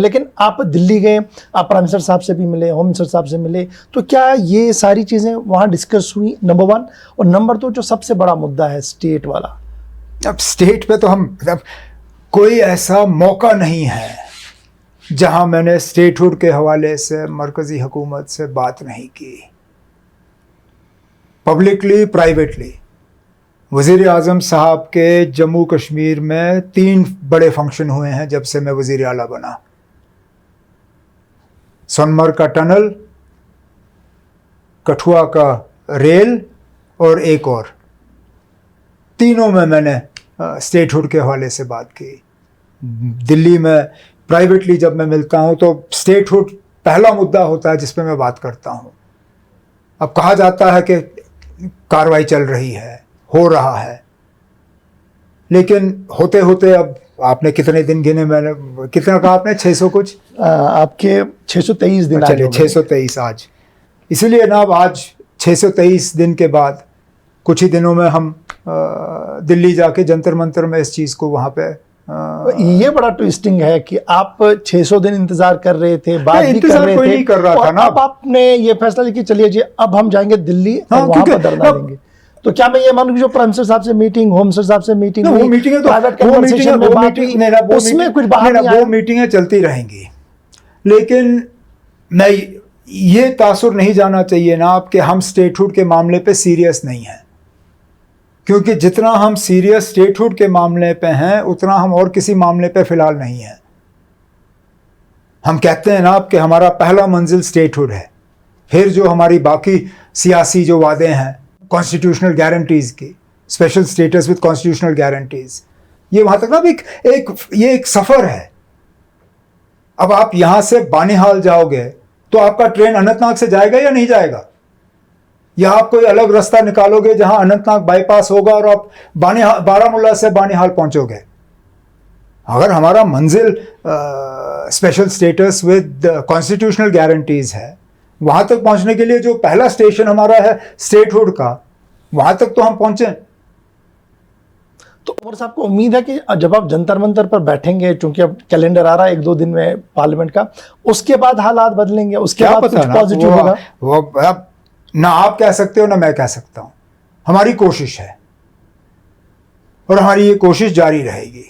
लेकिन आप दिल्ली गए, आप प्राइम मिनिस्टर साहब से भी मिले, होम मिनिस्टर साहब से मिले, तो क्या ये सारी चीज़ें वहाँ डिस्कस हुई? नंबर 1। और नंबर 2, जो सबसे बड़ा मुद्दा है स्टेट वाला। अब स्टेट पे तो हम कोई ऐसा मौका नहीं है जहां मैंने स्टेटहुड के हवाले से मरकजी हुकूमत से बात नहीं की, पब्लिकली प्राइवेटली। वज़ीर आज़म साहब के जम्मू कश्मीर में 3 बड़े फंक्शन हुए हैं जब से मैं वज़ीर आला बना। सोनमर्ग का टनल, कठुआ का रेल और एक और, तीनों में मैंने स्टेटहुड के हवाले से बात की। दिल्ली में प्राइवेटली जब मैं मिलता हूं तो स्टेटहुड पहला मुद्दा होता है जिस पे मैं बात करता हूं। अब कहा जाता है कि कार्रवाई चल रही है, हो रहा है, लेकिन होते होते अब आपने कितने दिन गिने? मैंने कितना कहा आपने? 600 कुछ? आपके 623 दिन। चलिए 623 आज। इसलिए ना अब आज 623 दिन के बाद कुछ ही दिनों में हम दिल्ली जाके जंतर मंतर में इस चीज़ को वहाँ पे ये बड़ा ट्विस्टिंग है कि आप 600 दिन इंतजार कर रहे थे, बात भी कर रहे कोई थे, नहीं कर रहा था ना। अब आपने ये फैसला लिया कि चलिए जी अब हम जाएंगे दिल्ली और वहाँ पर धरना देंगे। तो क्या मैं ये मानूं कि जो प्राइम मिनिस्टर साहब से मीटिंग, होम मिनिस्टर साहब से मीटिंग, वो मीटिंगें वो मीटिंगें चलती रहेंगी, लेकिन मैं ये तासुर नहीं जाना चाहिए ना आप कि हम स्टेटहुड के मामले पे सीरियस नहीं हैं, क्योंकि जितना हम सीरियस स्टेटहुड के मामले पे हैं उतना हम और किसी मामले पे फिलहाल नहीं हैं। हम कहते हैं ना आप कि हमारा पहला मंजिल स्टेटहुड है, फिर जो हमारी बाकी सियासी जो वादे हैं कॉन्स्टिट्यूशनल गारंटीज़ की, special status with constitutional guarantees, ये वहाँ तक ना ये एक सफ़र है। अब आप यहाँ से बानिहाल जाओगे तो आपका ट्रेन अनंतनाग से जाएगा या नहीं जाएगा, या आप कोई अलग रास्ता निकालोगे जहां अनंतनाग बाईपास होगा और आप बारामूला से बानिहाल पहुंचोगे? अगर हमारा मंजिल special status with constitutional guarantees है, वहां तक पहुंचने के लिए जो पहला स्टेशन हमारा है स्टेटहुड का, वहां तक तो हम पहुंचे। तो उमर साहब को उम्मीद है कि जब आप जंतर मंतर पर बैठेंगे, चूंकि अब कैलेंडर आ रहा है 1-2 दिन में पार्लियामेंट का, उसके बाद हालात बदलेंगे, उसके बाद कुछ पॉजिटिव होगा? वो ना आप कह सकते हो ना मैं कह सकता हूं। हमारी कोशिश है और हमारी ये कोशिश जारी रहेगी।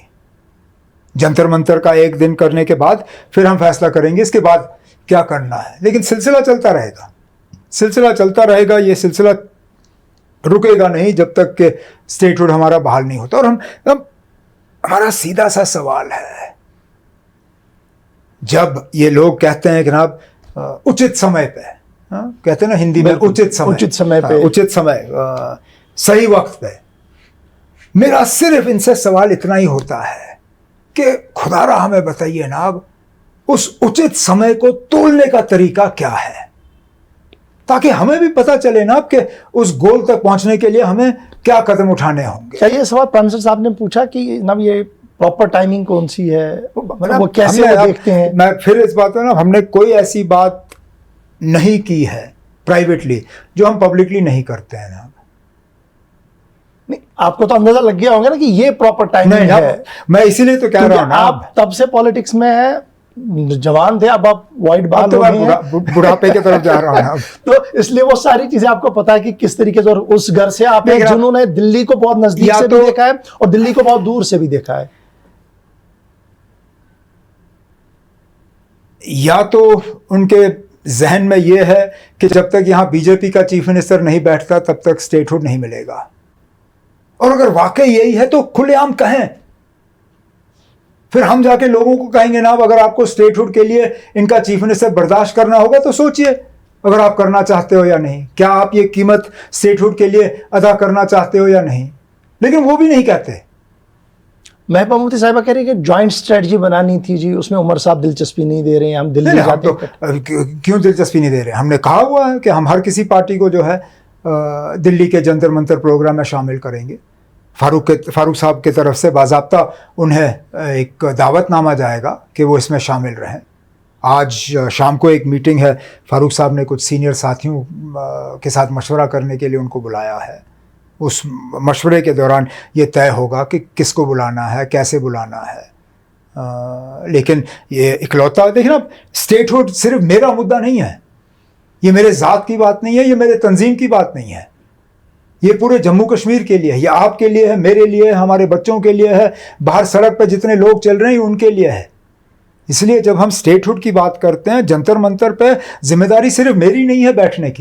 जंतर मंतर का 1 दिन करने के बाद फिर हम फैसला करेंगे इसके बाद क्या करना है, लेकिन सिलसिला चलता रहेगा, सिलसिला चलता रहेगा। ये सिलसिला रुकेगा नहीं जब तक कि स्टेटहुड हमारा बहाल नहीं होता। और हम हमारा सीधा सा सवाल है, जब ये लोग कहते हैं कि ना उचित समय पे, कहते हैं ना हिंदी में उचित समय पे, उचित समय, सही वक्त पे, मेरा सिर्फ इनसे सवाल इतना ही होता है कि खुदारा हमें बताइए ना अब उस उचित समय को तोलने का तरीका क्या है, ताकि हमें भी पता चले ना कि उस गोल तक पहुंचने के लिए हमें क्या कदम उठाने होंगे। क्या ये सवाल प्राइम मिनिस्टर साहब ने पूछा कि ना ये प्रॉपर टाइमिंग कौन सी है, वो कैसे देखते हैं? मैं फिर इस बात में ना, हमने कोई ऐसी बात नहीं की है प्राइवेटली जो हम पब्लिकली नहीं करते हैं ना। नहीं, आपको तो अंदाजा लग गया होगा ना कि ये प्रॉपर टाइमिंग है। मैं इसीलिए तो कह रहा हूं ना, आप तब से पॉलिटिक्स में है, जवान थे, अब आप वाइट बाल हो गए हैं, बुढ़ापे की तरफ जा रहा हूं तो इसलिए वो सारी चीजें आपको पता है कि किस तरीके से। और उस घर से आप जिन्होंने दिल्ली को बहुत नजदीक से भी देखा है और दिल्ली को बहुत दूर से भी देखा है, या तो उनके जहन में यह है कि जब तक यहां बीजेपी का चीफ मिनिस्टर नहीं बैठता तब तक स्टेटहुड नहीं मिलेगा। और अगर वाकई यही है तो खुलेआम कहें, फिर हम जाके लोगों को कहेंगे ना, अगर आपको स्टेटहुड के लिए इनका चीफ मिनिस्टर बर्दाश्त करना होगा तो सोचिए अगर आप करना चाहते हो या नहीं, क्या आप ये कीमत स्टेटहुड के लिए अदा करना चाहते हो या नहीं। लेकिन वो भी नहीं कहते। महबूबा मुफ्ती साहिबा कह रही है कि जॉइंट स्ट्रेटजी बनानी थी जी, उसमें उमर साहब दिलचस्पी नहीं दे रहे हैं, हम दिल्ली जाते तो क्यों दिलचस्पी नहीं दे रहे हैं? हमने कहा हुआ है कि हम हर किसी पार्टी को जो है दिल्ली के जंतर मंतर प्रोग्राम में शामिल करेंगे। फारूक साहब की तरफ से बाज़ाब्ता उन्हें एक दावतनामा जाएगा कि वो इसमें शामिल रहें। आज शाम को एक मीटिंग है, फारूक साहब ने कुछ सीनियर साथियों के साथ मशवरा करने के लिए उनको बुलाया है। उस मशवरे के दौरान ये तय होगा कि किसको बुलाना है, कैसे बुलाना है। लेकिन ये इकलौता देखिए ना, स्टेटहुड सिर्फ मेरा मुद्दा नहीं है, ये मेरे ज़ात की बात नहीं है, ये मेरे तंजीम की बात नहीं है, ये पूरे जम्मू कश्मीर के लिए है, ये आपके लिए है, मेरे लिए है, हमारे बच्चों के लिए है, बाहर सड़क पर जितने लोग चल रहे हैं उनके लिए है। इसलिए जब हम स्टेटहुड की बात करते हैं, जंतर मंतर पे जिम्मेदारी सिर्फ मेरी नहीं है बैठने की,